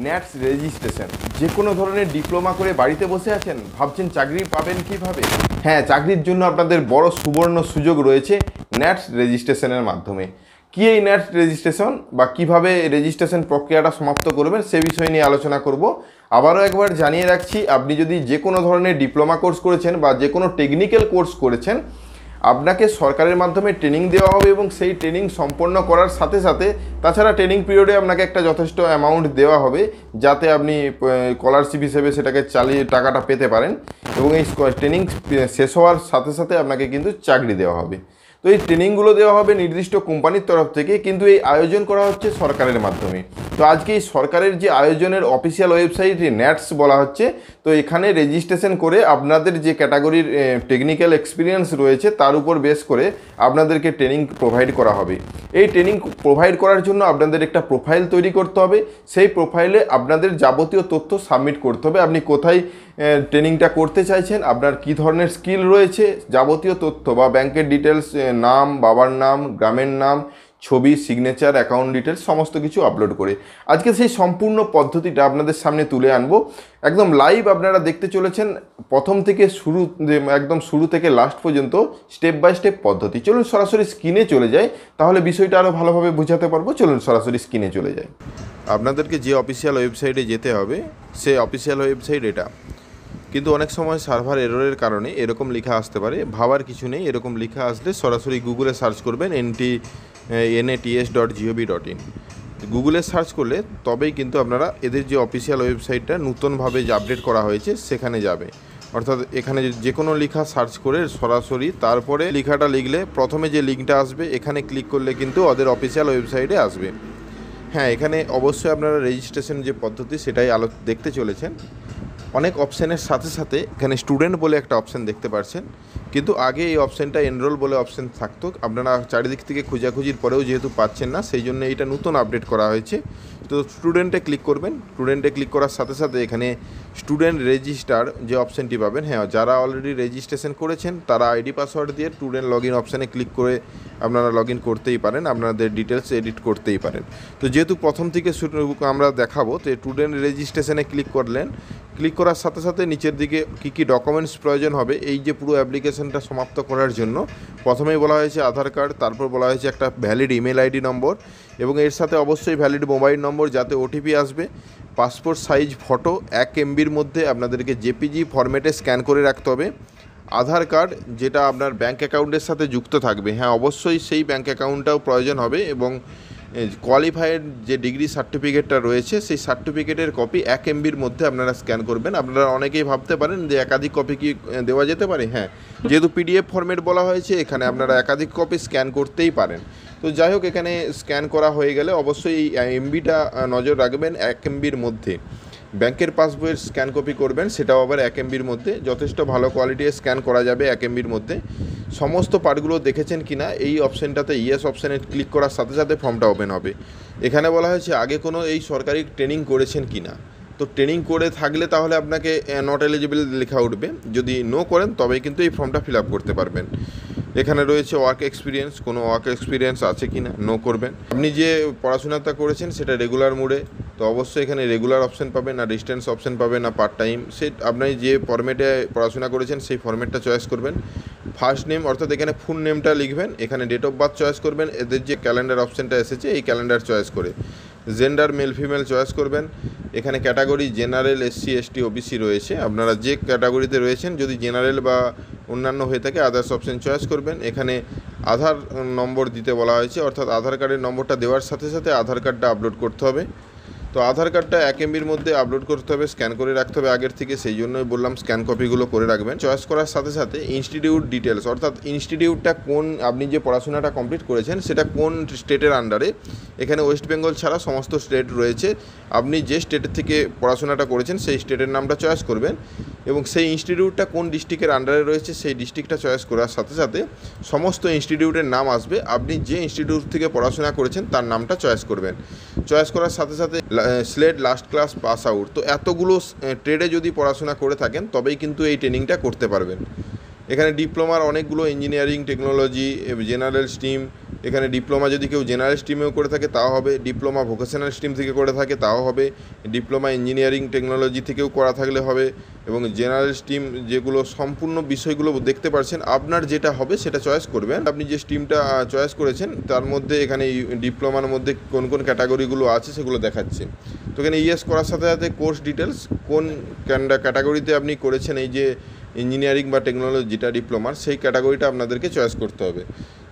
NATS registration. যে কোনো ধরনের ডিপ্লোমা করে বাড়িতে বসে আছেন, ভাবছেন চাকরি পাবেন কিভাবে? হ্যাঁ, চাকরির জন্য আপনাদের বড় সুবর্ণ সুযোগ রয়েছে ন্যাটস রেজিস্ট্রেশনের মাধ্যমে। কি এই ন্যাটস রেজিস্ট্রেশন বা কিভাবে রেজিস্ট্রেশন প্রক্রিয়াটা সমাপ্ত করবেন সে বিষয় নিয়ে আলোচনা করব। আবারও একবার জানিয়ে রাখছি, আপনি যদি যে কোনো ধরনের ডিপ্লোমা কোর্স করেছেন বা যে কোনো টেকনিক্যাল কোর্স করেছেন, আপনাকে সরকারের মাধ্যমে ট্রেনিং দেওয়া হবে এবং সেই ট্রেনিং সম্পন্ন করার সাথে সাথে তাছাড়া ট্রেনিং পিরিয়ডে আপনাকে একটা যথেষ্ট অ্যামাউন্ট দেওয়া হবে যাতে আপনি স্কলারশিপ হিসেবে সেটাকে চালিয়ে টাকাটা পেতে পারেন, এবং এই ট্রেনিং শেষ হওয়ার সাথে সাথে আপনাকে কিন্তু চাকরি দেওয়া হবে। তো এই ট্রেনিংগুলো দেওয়া হবে নির্দিষ্ট কোম্পানির তরফ থেকে, কিন্তু এই আয়োজন করা হচ্ছে সরকারের মাধ্যমে। তো আজকে এই সরকারের যে আয়োজনের অফিসিয়াল ওয়েবসাইট ন্যাটস বলা হচ্ছে, তো এখানে রেজিস্ট্রেশন করে আপনাদের যে ক্যাটাগরির টেকনিক্যাল এক্সপিরিয়েন্স রয়েছে তার উপর বেস করে আপনাদেরকে ট্রেনিং প্রোভাইড করা হবে। এই ট্রেনিং প্রোভাইড করার জন্য আপনাদের একটা প্রোফাইল তৈরি করতে হবে। সেই প্রোফাইলে আপনাদের যাবতীয় তথ্য সাবমিট করতে হবে। আপনি কোথায় ট্রেনিংটা করতে চাইছেন, আপনার কী ধরনের স্কিল রয়েছে, যাবতীয় তথ্য বা ব্যাংকের ডিটেলস, নাম, বাবার নাম, গ্রামের নাম, ছবি, সিগনেচার, অ্যাকাউন্ট ডিটেলস সমস্ত কিছু আপলোড করে আজকে সেই সম্পূর্ণ পদ্ধতিটা আপনাদের সামনে তুলে আনবো। একদম লাইভ আপনারা দেখতে চলেছেন, প্রথম থেকে একদম শুরু থেকে লাস্ট পর্যন্ত স্টেপ বাই স্টেপ পদ্ধতি। চলুন সরাসরি স্ক্রিনে চলে যাই, তাহলে বিষয়টা আরও ভালোভাবে বোঝাতে পারবো। চলুন সরাসরি স্ক্রিনে চলে যাই। আপনাদেরকে যে অফিসিয়াল ওয়েবসাইটে যেতে হবে সেই অফিসিয়াল ওয়েবসাইট এটা, কিন্তু অনেক সময় সার্ভার এররের কারণে এরকম লেখা আসতে পারে। ভাবার কিছু নেই, এরকম লেখা আসলে সরাসরি গুগলে সার্চ করবেন nats.gov.in। গুগলে সার্চ করলে তবেই কিন্তু আপনারা এদের যে অফিসিয়াল ওয়েবসাইটটা নতুনভাবে যে আপডেট করা হয়েছে সেখানে যাবে। অর্থাৎ এখানে যে কোনো লেখা সার্চ করে সরাসরি তারপরে লেখাটা লিখলে প্রথমে যে লিঙ্কটা আসবে এখানে ক্লিক করলে কিন্তু ওদের অফিসিয়াল ওয়েবসাইটে আসবে। হ্যাঁ, এখানে অবশ্যই আপনারা রেজিস্ট্রেশন যে পদ্ধতি সেটাই দেখতে চলেছেন। অনেক অপশানের সাথে সাথে এখানে স্টুডেন্ট বলে একটা অপশান দেখতে পাচ্ছেন, কিন্তু আগে এই অপশানটা এনরোল বলে অপশান থাকতো। আপনারা চারিদিক থেকে খোঁজাখুঁজির পরেও যেহেতু পাচ্ছেন না, সেই জন্য এটা নতুন আপডেট করা হয়েছে। তো স্টুডেন্টে ক্লিক করবেন। স্টুডেন্টে ক্লিক করার সাথে সাথে এখানে স্টুডেন্ট রেজিস্টার যে অপশানটি পাবেন, হ্যাঁ, যারা অলরেডি রেজিস্ট্রেশন করেছেন তারা আইডি পাসওয়ার্ড দিয়ে স্টুডেন্ট লগ ইন অপশানে ক্লিক করে আপনারা লগ ইন করতেই পারেন, আপনাদের ডিটেলস এডিট করতেই পারেন। তো যেহেতু প্রথম থেকে আমরা দেখাবো, তো স্টুডেন্ট রেজিস্ট্রেশনে ক্লিক করলেন। ক্লিক করার সাথে সাথে নিচের দিকে কী কী ডকুমেন্টস প্রয়োজন হবে এই যে পুরো অ্যাপ্লিকেশনটা সমাপ্ত করার জন্য প্রথমেই বলা হয়েছে আধার কার্ড, তারপর বলা হয়েছে একটা ভ্যালিড ইমেল আইডি নম্বর, এবং এর সাথে অবশ্যই ভ্যালিড মোবাইল নম্বর যাতে ওটিপি আসবে, পাসপোর্ট সাইজ ফটো 1 MBর মধ্যে আপনাদেরকে জেপিজি ফরম্যাটে স্ক্যান করে রাখতে হবে, আধার কার্ড যেটা আপনার ব্যাঙ্ক অ্যাকাউন্টের সাথে যুক্ত থাকবে, হ্যাঁ অবশ্যই সেই ব্যাঙ্ক অ্যাকাউন্টটাও প্রয়োজন হবে, এবং কোয়ালিফাইড যে ডিগ্রি সার্টিফিকেটটা রয়েছে সেই সার্টিফিকেটের কপি 1 MBর মধ্যে আপনারা স্ক্যান করবেন। আপনারা অনেকেই ভাবতে পারেন যে একাধিক কপি কি দেওয়া যেতে পারে, হ্যাঁ, যেহেতু পিডিএফ ফরম্যাট বলা হয়েছে এখানে আপনারা একাধিক কপি স্ক্যান করতেই পারেন। তো যাই হোক, এখানে স্ক্যান করা হয়ে গেলে অবশ্যই এই এমবিটা নজর রাখবেন 1 MBর মধ্যে। ব্যাংকের পাসবইয়ের স্ক্যান কপি করবেন, সেটাও আবার 1 MBর মধ্যে, যথেষ্ট ভালো কোয়ালিটির স্ক্যান করা যাবে 1 MBর মধ্যে। সমস্ত পার্টগুলো দেখেছেন কিনা এই অপশানটাতে ইয়েস অপশানে ক্লিক করার সাথে সাথে ফর্মটা ওপেন হবে। এখানে বলা হয়েছে আগে কোনো এই সরকারি ট্রেনিং করেছেন কিনা, তো ট্রেনিং করে থাকলে তাহলে আপনাকে নট এলিজিবল লেখা উঠবে, যদি নো করেন তবেই কিন্তু এই ফর্মটা ফিল আপ করতে পারবেন। এখানে রয়েছে ওয়ার্ক এক্সপিরিয়েন্স, কোনো ওয়ার্ক এক্সপিরিয়েন্স আছে কি না, নো করবেন। আপনি যে পড়াশোনাটা করেছেন সেটা রেগুলার মোডে, তো অবশ্যই এখানে রেগুলার অপশান পাবেন, না ডিস্টেন্স অপশান পাবেন, না পার্ট টাইম। আপনি যে ফরম্যাটে পড়াশোনা করেছেন সেই ফরম্যাটটা চয়েস করবেন। ফার্স্ট নেম অর্থাৎ এখানে ফুল নেমটা লিখবেন, এখানে ডেট অফ বার্থ চয়েস করবেন, এদের যে ক্যালেন্ডার অপশানটা এসেছে এই ক্যালেন্ডার চয়েস করে জেন্ডার মেল ফিমেল চয়েস করবেন। এখানে category general, SC ST OBC রয়েছে, আপনারা যে ক্যাটাগরিতে রয়েছেন যদি জেনারেল বা অন্যান্য হয়ে থাকে আদার্স অপশান চয়েস করবেন। এখানে আধার নম্বর দিতে বলা হয়েছে, অর্থাৎ আধার কার্ডের নম্বরটা দেওয়ার সাথে সাথে আধার কার্ডটা আপলোড করতে হবে। তো আধার কার্ডটা 1 MBর মধ্যে আপলোড করতে হবে, স্ক্যান করে রাখতে হবে আগের থেকে, সেই জন্যই বললাম স্ক্যান কপিগুলো করে রাখবেন। চয়েস করার সাথে সাথে ইনস্টিটিউট ডিটেলস, অর্থাৎ ইনস্টিটিউটটা কোন, আপনি যে পড়াশোনাটা কমপ্লিট করেছেন সেটা কোন স্টেটের আন্ডারে। এখানে ওয়েস্ট বেঙ্গল ছাড়া সমস্ত স্টেট রয়েছে, আপনি যে স্টেটের থেকে পড়াশোনাটা করেছেন সেই স্টেটের নামটা চয়েস করবেন, এবং সেই ইনস্টিটিউটটা কোন ডিস্ট্রিক্টের আন্ডারে রয়েছে সেই ডিস্ট্রিক্টটা চয়েস করার সাথে সাথে সমস্ত ইনস্টিটিউটের নাম আসবে, আপনি যে ইনস্টিটিউট থেকে পড়াশোনা করেছেন তার নামটা চয়েস করবেন। চয়েস করার সাথে সাথে slate last class pass out, তো এতগুলো ট্রেডে যদি পড়াশোনা করে থাকেন তবেই কিন্তু এই ট্রেনিংটা করতে পারবেন। এখানে ডিপ্লোমার অনেকগুলো ইঞ্জিনিয়ারিং, টেকনোলজি, জেনারেল স্ট্রিম, এখানে ডিপ্লোমা যদি কেউ জেনারেল স্ট্রিমেও করে থাকে তাও হবে, ডিপ্লোমা ভোকেশনাল স্ট্রিম থেকে করে থাকে তাও হবে, ডিপ্লোমা ইঞ্জিনিয়ারিং টেকনোলজি থেকেও করা থাকলে হবে, এবং জেনারেল স্ট্রিম যেগুলো সম্পূর্ণ বিষয়গুলো দেখতে পাচ্ছেন, আপনার যেটা হবে সেটা চয়েস করবেন। আপনি যে স্ট্রিমটা চয়েস করেছেন তার মধ্যে এখানে ডিপ্লোমার মধ্যে কোন কোন ক্যাটাগরিগুলো আছে সেগুলো দেখাচ্ছে। তো এখানে ইএস করার সাথে সাথে কোর্স ডিটেলস, কোন ক্যাটাগরিতে আপনি করেছেন এই যে ইঞ্জিনিয়ারিং বা টেকনোলজিটা ডিপ্লোমার, সেই ক্যাটাগরিটা আপনাদেরকে চয়েস করতে হবে।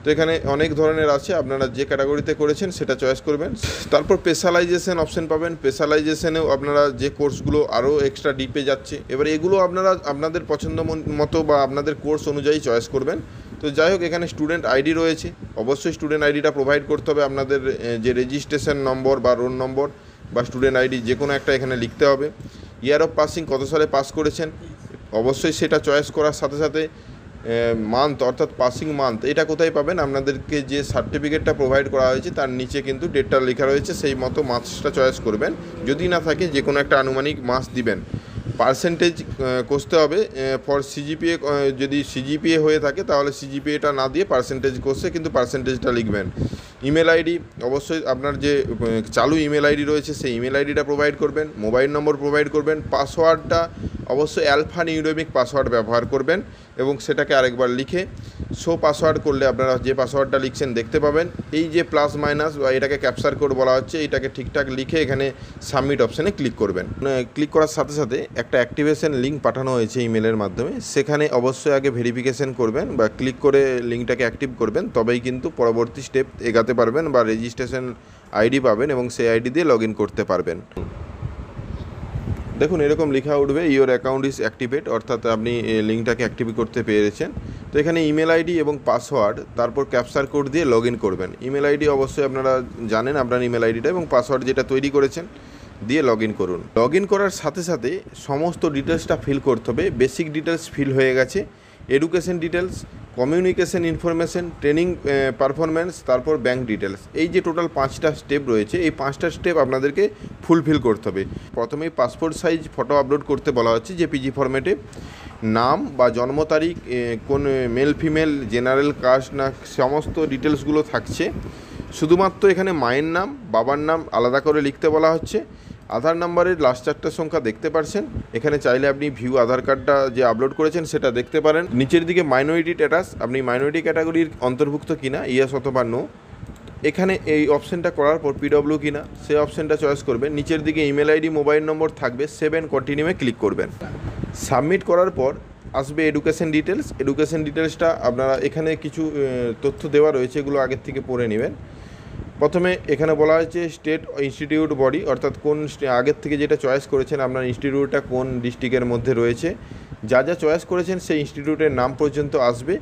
তো এখানে অনেক ধরনের আছে, আপনারা যে ক্যাটাগরিতে করেছেন সেটা চয়েস করবেন। তারপর স্পেশালাইজেশন অপশন পাবেন, স্পেশালাইজেশনেও আপনারা যে কোর্সগুলো আরও এক্সট্রা ডিপে যাচ্ছে, এবার এগুলো আপনারা আপনাদের পছন্দ মতো বা আপনাদের কোর্স অনুযায়ী চয়েস করবেন। তো যাই হোক, এখানে স্টুডেন্ট আইডি রয়েছে, অবশ্যই স্টুডেন্ট আইডিটা প্রোভাইড করতে হবে। আপনাদের যে রেজিস্ট্রেশন নম্বর বা রোল নম্বর বা স্টুডেন্ট আইডি যে কোনো একটা এখানে লিখতে হবে। ইয়ার অফ পাসিং, কত সালে পাস করেছেন, অবশ্যই সেটা চয়েস করার সাথে সাথে মান্থ অর্থাৎ পাসিং মান্থ, এটা কোথায় পাবেন, আপনাদেরকে যে সার্টিফিকেটটা প্রোভাইড করা হয়েছে তার নিচে কিন্তু ডেটটা লেখা রয়েছে, সেই মতো মাসটা চয়েস করবেন। যদি না থাকে যে কোনো একটা আনুমানিক মাস দিবেন। পার্সেন্টেজ কষতে হবে ফর সিজিপিএ, যদি সিজিপিএ হয়ে থাকে তাহলে সিজিপিএটা না দিয়ে পার্সেন্টেজ কষে কিন্তু পার্সেন্টেজটা লিখবেন। ইমেল আইডি, অবশ্যই আপনার যে চালু ইমেল আইডি রয়েছে সেই ইমেল আইডিটা প্রোভাইড করবেন। মোবাইল নম্বর প্রোভাইড করবেন। পাসওয়ার্ডটা অবশ্যই অ্যালফা নিউমেরিক পাসওয়ার্ড ব্যবহার করবেন এবং সেটাকে আরেকবার লিখে শো পাসওয়ার্ড করলে আপনারা যে পাসওয়ার্ডটা লিখছেন দেখতে পাবেন। এই যে প্লাস মাইনাস বা এটাকে ক্যাপচার কোড বলা হচ্ছে, এটাকে ঠিকঠাক লিখে এখানে সাবমিট অপশানে ক্লিক করবেন। ক্লিক করার সাথে সাথে একটা অ্যাক্টিভেশন লিঙ্ক পাঠানো হয়েছে ইমেলের মাধ্যমে, সেখানে অবশ্যই আগে ভেরিফিকেশন করবেন বা ক্লিক করে লিঙ্কটাকে অ্যাক্টিভ করবেন, তবেই কিন্তু পরবর্তী স্টেপ এগাতে পারবেন বা রেজিস্ট্রেশন আইডি পাবেন এবং সেই আইডি দিয়ে লগ ইন করতে পারবেন। দেখুন এরকম লেখা উঠবে ইওর অ্যাকাউন্ট ইজ অ্যাক্টিভেট, অর্থাৎ আপনি লিঙ্কটাকে অ্যাক্টিভ করতে পেরেছেন। তো এখানে ইমেল আইডি এবং পাসওয়ার্ড তারপর ক্যাপচার কোড দিয়ে লগ ইন করবেন। ইমেল আইডি অবশ্যই আপনারা জানেন আপনার ইমেল আইডিটা, এবং পাসওয়ার্ড যেটা তৈরি করেছেন দিয়ে লগ ইন করুন। লগ ইন করার সাথে সাথে সমস্ত ডিটেলসটা ফিল করতে হবে। বেসিক ডিটেলস ফিল হয়ে গেছে, education details, communication information, training performance, তারপর ব্যাঙ্ক ডিটেলস। এই যে টোটাল 5টা স্টেপ রয়েছে, এই 5টা স্টেপ আপনাদেরকে ফুলফিল করতে হবে। প্রথমেই পাসপোর্ট সাইজ ফটো আপলোড করতে বলা হচ্ছে জেপিজি ফরম্যাটে। নাম বা জন্ম তারিখ, কোন মেল ফিমেল, জেনারেল কাস্ট না, সমস্ত ডিটেলসগুলো থাকছে। শুধুমাত্র এখানে মায়ের নাম বাবার নাম আলাদা করে লিখতে বলা হচ্ছে। আধার নাম্বারের লাস্ট 4টা সংখ্যা দেখতে পাচ্ছেন। এখানে চাইলে আপনি ভিউ আধার কার্ডটা যে আপলোড করেছেন সেটা দেখতে পারেন। নিচের দিকে মাইনরিটি স্ট্যাটাস, আপনি মাইনরিটি ক্যাটাগরির অন্তর্ভুক্ত কিনা, ইয়েস অথবা নো। এখানে এই অপশানটা করার পর পিডব্লিউ কিনা সেই অপশানটা চয়েস করবেন। নিচের দিকে ইমেল আইডি মোবাইল নম্বর থাকবে, সেভ অ্যান্ড কন্টিনিউয়ে ক্লিক করবেন। সাবমিট করার পর আসবে এডুকেশন ডিটেলস। এডুকেশন ডিটেলসটা আপনারা এখানে কিছু তথ্য দেওয়া রয়েছে, এগুলো আগের থেকে পড়ে নেবেন। প্রথমে এখানে বলা হয়েছে স্টেট ইনস্টিটিউট বডি, অর্থাৎ কোন আগের থেকে যেটা চয়েস করেছেন আপনার ইনস্টিটিউটটা কোন ডিস্ট্রিক্টের মধ্যে রয়েছে, যা যা চয়েস করেছেন সেই ইনস্টিটিউটের নাম পর্যন্ত আসবে।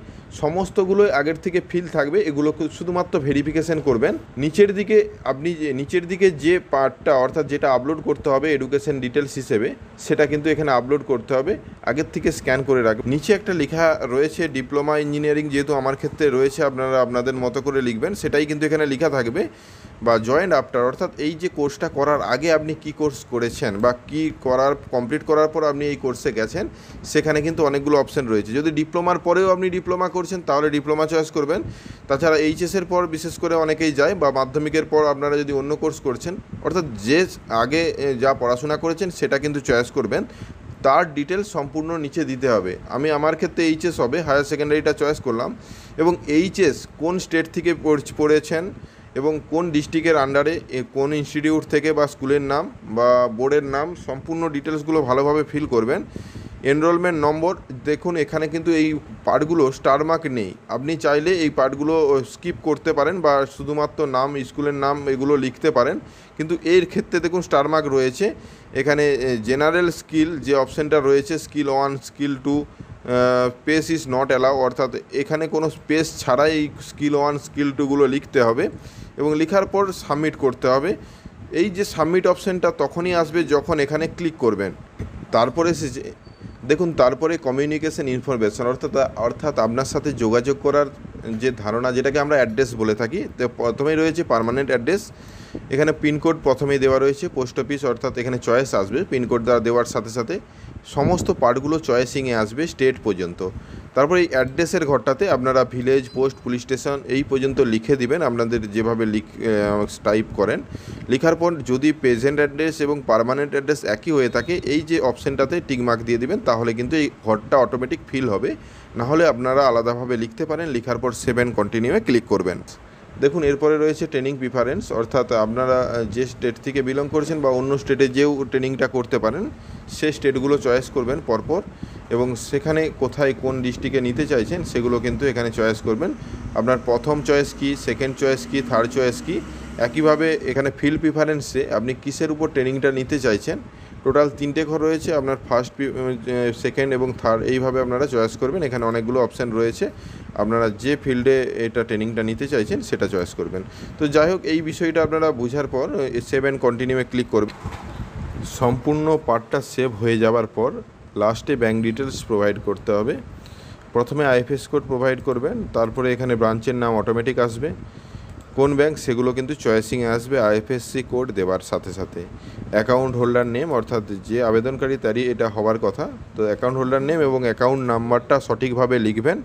সমস্তগুলোই আগের থেকে ফিল থাকবে, এগুলো শুধুমাত্র ভেরিফিকেশন করবেন। নিচের দিকে আপনি নিচের দিকে যে পার্টটা অর্থাৎ যেটা আপলোড করতে হবে এডুকেশন ডিটেলস হিসেবে, সেটা কিন্তু এখানে আপলোড করতে হবে, আগের থেকে স্ক্যান করে রাখবেন। নিচে একটা লেখা রয়েছে ডিপ্লোমা ইঞ্জিনিয়ারিং, যেহেতু আমার ক্ষেত্রে রয়েছে আপনারা আপনাদের মতো করে লিখবেন, সেটাই কিন্তু এখানে লেখা থাকবে। বা জয়েন্ট আফটার, অর্থাৎ এই যে কোর্সটা করার আগে আপনি কি কোর্স করেছেন বা কি কমপ্লিট করার পর আপনি এই কোর্সে গেছেন, সেখানে কিন্তু অনেকগুলো অপশান রয়েছে। যদি ডিপ্লোমার পরেও আপনি ডিপ্লোমা করছেন তাহলে ডিপ্লোমা চয়েস করবেন। তাছাড়া এইচএসের পর বিশেষ করে অনেকেই যায়, বা মাধ্যমিকের পর আপনারা যদি অন্য কোর্স করছেন, অর্থাৎ যে আগে যা পড়াশোনা করেছেন সেটা কিন্তু চয়েস করবেন। তার ডিটেলস সম্পূর্ণ নিচে দিতে হবে। আমি আমার ক্ষেত্রে এইচএস হবে, হায়ার সেকেন্ডারিটা চয়েস করলাম, এবং এইচএস কোন স্টেট থেকে পড়েছেন এবং কোন ডিস্ট্রিক্টের আন্ডারে, কোন ইনস্টিটিউট থেকে বা স্কুলের নাম বা বোর্ডের নাম, সম্পূর্ণ ডিটেলসগুলো ভালোভাবে ফিল করবেন। এনরোলমেন্ট নম্বর, দেখুন এখানে কিন্তু এই পার্টগুলো স্টার মার্ক নেই, আপনি চাইলে এই পার্টগুলো স্কিপ করতে পারেন বা শুধুমাত্র নাম, স্কুলের নাম এগুলো লিখতে পারেন, কিন্তু এর ক্ষেত্রে দেখুন স্টার মার্ক রয়েছে। এখানে জেনারেল স্কিল যে অপশানটা রয়েছে, skill 1, skill 2, space is not allow, অর্থাৎ এখানে কোনো স্পেস ছাড়াই এই স্কিল 1, স্কিল 2গুলো লিখতে হবে এবং লেখার পর সাবমিট করতে হবে। এই যে সাবমিট অপশানটা তখনই আসবে যখন এখানে ক্লিক করবেন। তারপরে দেখুন তারপরে কমিউনিকেশন ইনফরমেশন, অর্থাৎ আপনার সাথে যোগাযোগ করার যে ধারণা, যেটাকে আমরা অ্যাড্রেস বলে থাকি। তো প্রথমেই রয়েছে পার্মানেন্ট অ্যাড্রেস, এখানে পিনকোড প্রথমেই দেওয়া রয়েছে, পোস্ট অফিস, অর্থাৎ এখানে চয়েস আসবে। পিনকোড দেওয়ার সাথে সাথে সমস্ত পার্টগুলো চয়েসিংয়ে আসবে স্টেট পর্যন্ত। তারপর এই অ্যাড্রেসের ঘরটাতে আপনারা ভিলেজ, পোস্ট, পুলিশ স্টেশন এই পর্যন্ত লিখে দিবেন আপনাদের যেভাবে টাইপ করেন। লেখার পর যদি প্রেজেন্ট অ্যাড্রেস এবং পার্মানেন্ট অ্যাড্রেস একই হয়ে থাকে এই যে অপশানটাতে টিকমার্ক দিয়ে দিবেন, তাহলে কিন্তু এই ঘরটা অটোমেটিক ফিল হবে। নাহলে আপনারা আলাদাভাবে লিখতে পারেন। লেখার পর সেভ অ্যান্ড কন্টিনিউয়ে ক্লিক করবেন। দেখুন এরপরে রয়েছে ট্রেনিং প্রিফারেন্স, অর্থাৎ আপনারা যে স্টেট থেকে বিলং করছেন বা অন্য স্টেটে যেও ট্রেনিংটা করতে পারেন সেই স্টেটগুলো চয়েস করবেন পরপর, এবং সেখানে কোথায় কোন ডিস্ট্রিক্টে নিতে চাইছেন সেগুলো কিন্তু এখানে চয়েস করবেন। আপনার প্রথম চয়েস কি, সেকেন্ড চয়েস কি, থার্ড চয়েস কি। একইভাবে এখানে ফিল্ড প্রিফারেন্সে আপনি কিসের উপর ট্রেনিংটা নিতে চাইছেন, টোটাল 3টে ঘর রয়েছে। আপনার ফার্স্ট, সেকেন্ড এবং থার্ড এইভাবে আপনারা চয়েস করবেন। এখানে অনেকগুলো অপশান রয়েছে, আপনারা যে ফিল্ডে এটা ট্রেনিংটা নিতে চাইছেন সেটা চয়েস করবেন। তো যাই হোক, এই বিষয়টা আপনারা বোঝার পর সেভ অ্যান্ড কন্টিনিউয়ে ক্লিক করবেন। সম্পূর্ণ পার্টটা সেভ হয়ে যাওয়ার পর লাস্টে ব্যাঙ্ক ডিটেলস প্রোভাইড করতে হবে। প্রথমে আইএফএস কোড প্রোভাইড করবেন, তারপরে এখানে ব্রাঞ্চের নাম অটোমেটিক আসবে, কোন ব্যাঙ্ক সেগুলো কিন্তু চয়েসিংয়ে আসবে আইএফএসসি কোড দেওয়ার সাথে সাথে। অ্যাকাউন্ট হোল্ডার নেম, অর্থাৎ যে আবেদনকারী তারই এটা হওয়ার কথা, তো অ্যাকাউন্ট হোল্ডার নেম এবং অ্যাকাউন্ট নাম্বারটা সঠিকভাবে লিখবেন।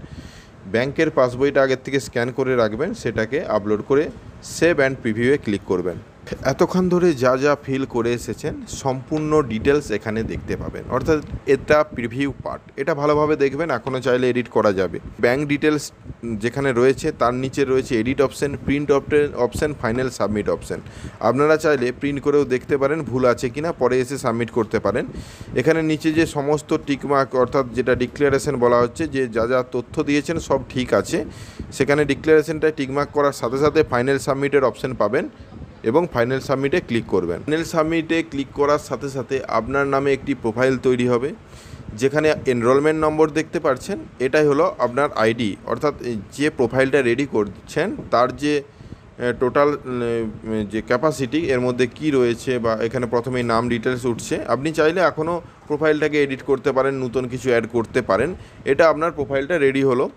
ব্যাংকের পাসবইটা আগের থেকে স্ক্যান করে রাখবেন, সেটাকে আপলোড করে সেভ অ্যান্ড প্রিভিউয়ে ক্লিক করবেন। এতক্ষণ ধরে যা যা ফিল করে এসেছেন সম্পূর্ণ ডিটেলস এখানে দেখতে পাবেন, অর্থাৎ এটা প্রিভিউ পার্ট, এটা ভালোভাবে দেখবেন। এখনও চাইলে এডিট করা যাবে। ব্যাঙ্ক ডিটেলস যেখানে রয়েছে তার নিচে রয়েছে edit option, print option, final submit option. আপনারা চাইলে প্রিন্ট করেও দেখতে পারেন ভুল আছে কিনা, পরে এসে সাবমিট করতে পারেন। এখানে নিচে যে সমস্ত টিকমার্ক, অর্থাৎ যেটা ডিক্লারেশন বলা হচ্ছে, যে যা যা তথ্য দিয়েছেন সব ঠিক আছে, সেখানে ডিক্লারেশনটা টিকমার্ক করার সাথে সাথে ফাইনাল সাবমিটের অপশান পাবেন এবং ফাইনাল সাবমিটে ক্লিক করবেন। ফাইনাল সাবমিটে ক্লিক করার সাথে সাথে আপনার নামে একটি প্রোফাইল তৈরি হবে, যেখানে এনরোলমেন্ট নম্বর দেখতে পাচ্ছেন, এটাই হলো আপনার আইডি, অর্থাৎ যে প্রোফাইলটা রেডি করছেন তার যে টোটাল যে ক্যাপাসিটি এর মধ্যে কি রয়েছে, বা এখানে প্রথমেই নাম ডিটেলস উঠছে। আপনি চাইলে এখনও প্রোফাইলটাকে এডিট করতে পারেন, নতুন কিছু অ্যাড করতে পারেন। এটা আপনার প্রোফাইলটা রেডি হলো।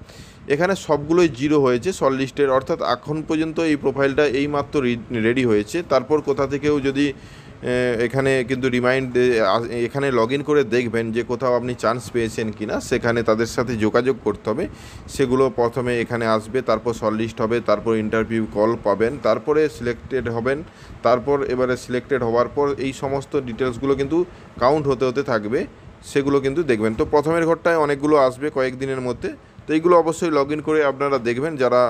এখানে সবগুলোই জিরো হয়েছে শর্ট লিস্টের, অর্থাৎ এখন পর্যন্ত এই প্রোফাইলটা এইমাত্র রেডি হয়েছে। তারপর কোথা থেকেও যদি এখানে কিন্তু এখানে লগ ইন করে দেখবেন যে কোথাও আপনি চান্স পেয়েছেন কি না, সেখানে তাদের সাথে যোগাযোগ করতে হবে। সেগুলো প্রথমে এখানে আসবে, তারপর শর্ট লিস্ট হবে, তারপর ইন্টারভিউ কল পাবেন, তারপরে সিলেক্টেড হবেন। তারপর এবারে সিলেক্টেড হওয়ার পর এই সমস্ত ডিটেলসগুলো কিন্তু কাউন্ট হতে হতে থাকবে, সেগুলো কিন্তু দেখবেন। তো প্রথমের ঘরটায় অনেকগুলো আসবে কয়েকদিনের মধ্যে, তো এইগুলো অবশ্যই লগ ইন করে আপনারা দেখবেন। যারা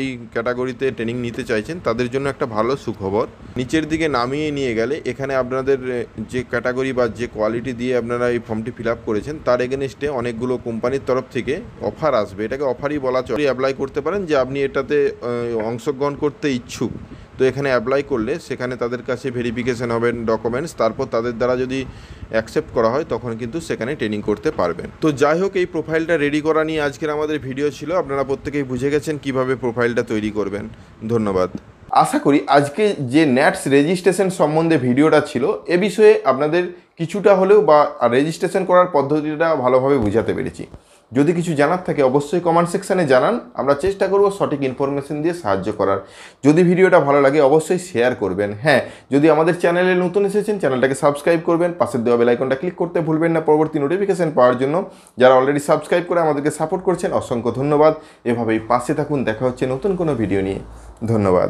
এই ক্যাটাগরিতে ট্রেনিং নিতে চাইছেন তাদের জন্য একটা ভালো সুখবর। নিচের দিকে নামিয়ে নিয়ে গেলে এখানে আপনাদের যে ক্যাটাগরি বা যে কোয়ালিটি দিয়ে আপনারা এই ফর্মটি ফিল আপ করেছেন তার এগেনস্টে অনেকগুলো কোম্পানির তরফ থেকে অফার আসবে। এটাকে অফারই বলা চলে। অ্যাপ্লাই করতে পারেন যে আপনি এটাতে অংশগ্রহণ করতে ইচ্ছুক। তো এখানে অ্যাপ্লাই করলে সেখানে তাদের কাছে ভেরিফিকেশন হবেন ডকুমেন্টস, তারপর তাদের দ্বারা যদি অ্যাকসেপ্ট করা হয় তখন কিন্তু সেখানে ট্রেনিং করতে পারবেন। তো যাই হোক, এই প্রোফাইলটা রেডি করা নিয়ে আজকের আমাদের ভিডিও ছিল। আপনারা প্রত্যেকেই বুঝে গেছেন কিভাবে প্রোফাইলটা তৈরি করবেন। ধন্যবাদ। আশা করি আজকে যে ন্যাটস রেজিস্ট্রেশন সম্বন্ধে ভিডিওটা ছিল এ বিষয়ে আপনাদের কিছুটা হলেও বা রেজিস্ট্রেশন করার পদ্ধতিটা ভালোভাবে বোঝাতে পেরেছি। যদি কিছু জানার থাকে অবশ্যই কমেন্ট সেকশানে জানান, আমরা চেষ্টা করব সঠিক ইনফরমেশন দিয়ে সাহায্য করার। যদি ভিডিওটা ভালো লাগে অবশ্যই শেয়ার করবেন। হ্যাঁ, যদি আমাদের চ্যানেলে নতুন এসেছেন চ্যানেলটাকে সাবস্ক্রাইব করবেন, পাশের দেওয়া বেল আইকনটা ক্লিক করতে ভুলবেন না পরবর্তী নোটিফিকেশন পাওয়ার জন্য। যারা অলরেডি সাবস্ক্রাইব করে আমাদেরকে সাপোর্ট করছেন অসংখ্য ধন্যবাদ। এভাবেই পাশে থাকুন। দেখা হচ্ছে নতুন কোনো ভিডিও নিয়ে। ধন্যবাদ।